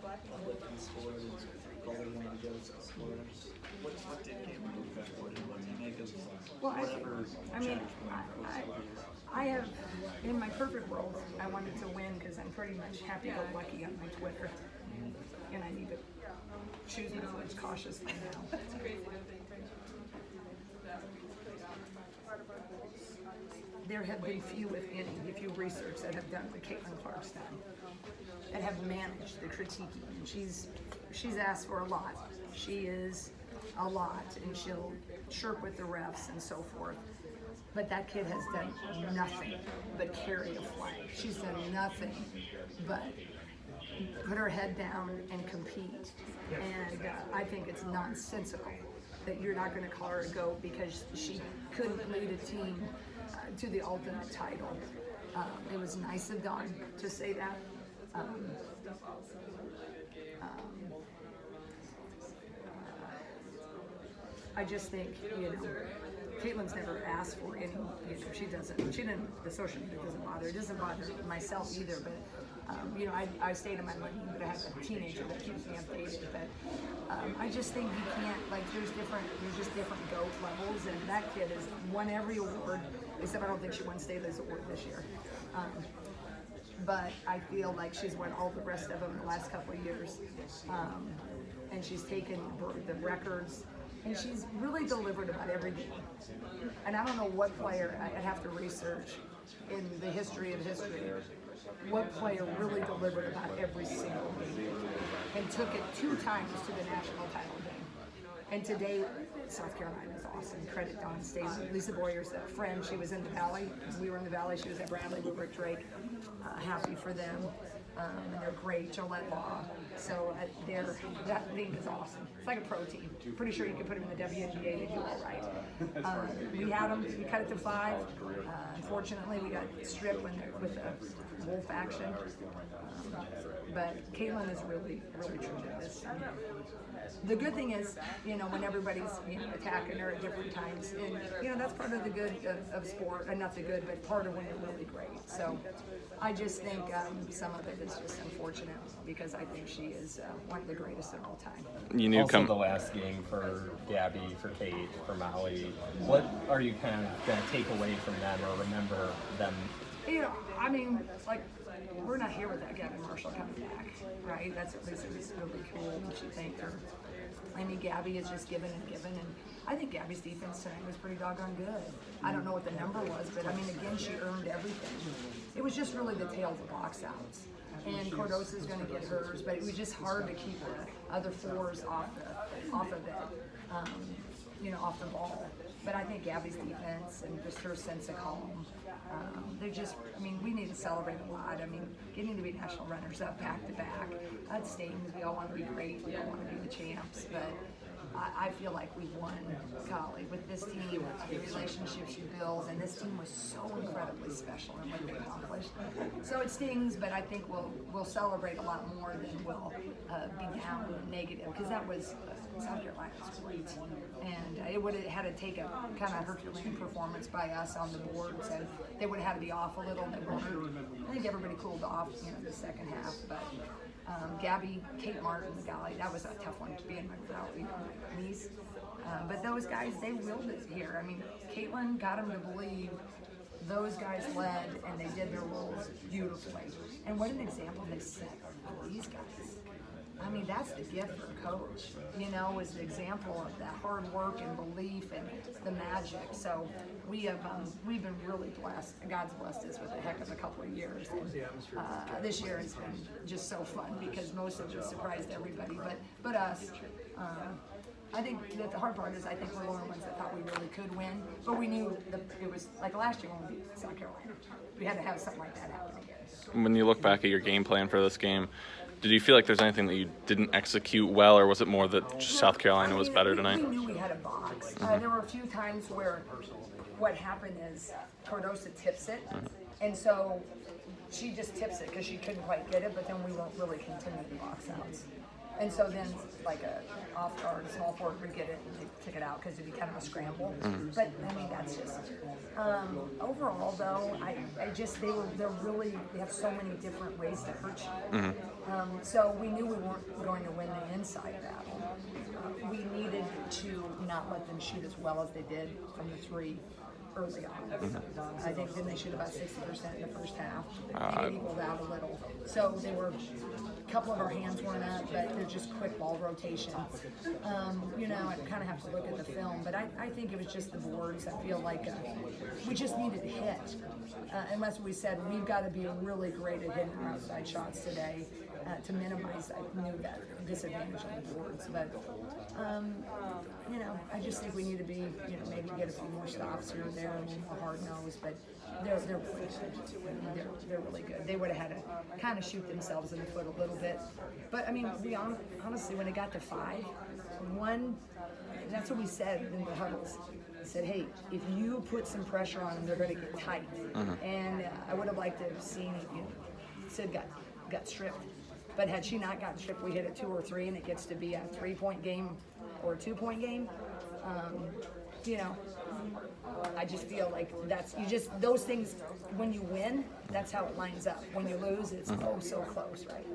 What did Caitlin do back? What did you make of Well, whatever? I mean, I have, in my perfect world, I wanted to win because I'm pretty much happy-go-lucky on my Twitter. And I need to choose my words cautiously now. There have been few, if any, if you research, that have done what Caitlin Clark's done, that have managed the critiquing. And she's asked for a lot. She is a lot, and she'll chirp with the refs and so forth. But that kid has done nothing but carry a flag. She's done nothing but put her head down and compete. And I think it's nonsensical that you're not going to call her a GOAT because she couldn't lead a team to the ultimate title. It was nice of Dawn to say that. I just think, Caitlin's never asked for any, she didn't, the social media doesn't bother. It doesn't bother myself either, but, I stayed in my lane, but I have a teenager that keeps me updated. But I just think you can't, there's just different GOAT levels, and that kid has won every award, except I don't think she won Staley's award this year. But I feel like she's won all the rest of them in the last couple of years. And she's taken the records, and she's really delivered about every game. And I don't know what player, I'd have to research in the history of history, what player really delivered about every single game and took it 2 times to the national title game. And today, South Carolina is awesome. Credit Dawn Staley. Lisa Boyer's a friend. She was in the Valley. We were in the Valley. She was at Bradley with Rick Drake. Happy for them. And they're great. Gillette Law. So that league is awesome. It's like a pro team. Pretty sure you can put them in the WNBA. They do all right. We had them. We cut it to 5. Unfortunately, we got stripped with the Wolf action. But Caitlin is really, really tremendous. The good thing is, when everybody's attacking her at different times, and that's part of the good of sport, and not the good, but part of when you're really great. So I just think some of it is just unfortunate because I think she is one of the greatest of all time. You knew also the last game for Gabby, for Kate, for Molly. What are you kind of going to take away from them or remember them? We're not here without Gabby Marshall coming back, right? That's at least it was really cool when she thanked her. Gabby is just given and given, and I think Gabby's defense tonight was pretty doggone good. I don't know what the number was, but again, she earned everything. It was just really the tail of the box outs. And Cordosa's going to get hers, but it was just hard to keep the other 4s off of it, off the ball. But I think Gabby's defense and just her sense of calm, we need to celebrate a lot. Getting to be national runners-up back-to-back, that stings. We all want to be great. We all want to be the champs. But I feel like we've won, golly, with this team, the relationships you build, and this team was so incredibly special in what they accomplished. So it stings, but I think we'll celebrate a lot more than we'll be down and negative, because that was South Carolina's great team, and it would have had to take a kind of Herculean performance by us on the boards, and they would have had to be off a little. I think everybody cooled off, the second half, but Gabby, Kate Martin, golly, that was a tough one to be in without my niece. But those guys, they willed it here. Caitlin got them to believe. Those guys led, and they did their roles beautifully. And what an example they set for these guys. That's the gift for a coach, is the example of that hard work and belief and the magic. So we've been really blessed. God's blessed us with a heck of a couple of years. And, this year has been just so fun because most of it surprised everybody, but us. I think that the hard part is I think we're the only ones that thought we really could win, but we knew that it was like last year when we beat South Carolina. We had to have something like that happen again. When you look back at your game plan for this game, did you feel like there's anything that you didn't execute well, or was it more that just South Carolina was better tonight? We knew we had a box. There were a few times where what happened is Cordosa tips it, and so she just tips it because she couldn't quite get it, but then we won't really continue the box outs. And so then, like a off guard, a small forward would get it and they took it out because it'd be kind of a scramble. But I mean, that's just overall though. I just they have so many different ways to hurt you. So we knew we weren't going to win the inside battle. We needed to not let them shoot as well as they did from the three early on. I think then they shoot about 60% in the first half. It equaled out a little. So they were, a couple of our hands weren't up, but they're just quick ball rotation. You know, I kind of have to look at the film, but I think it was just the boards. I feel like we just needed to hit. And that's what we said. We've got to be really great at hitting our outside shots today to minimize that disadvantage on the boards. But you know, I just think we need to be, you know, maybe get a few more stops here or there, a little more hard nosed, but they're pretty good. They're really good. They would have had to kind of shoot themselves in the foot a little bit. But I mean, honestly, when it got to 5-1, that's what we said in the huddles. We said, hey, if you put some pressure on them, they're going to get tight. And I would have liked to have seen, you know, Sid got stripped. But had she not gotten stripped, we hit a 2 or 3, and it gets to be a 3-point game or a 2-point game. You know, I just feel like those things, when you win, that's how it lines up. When you lose, it's so close, right?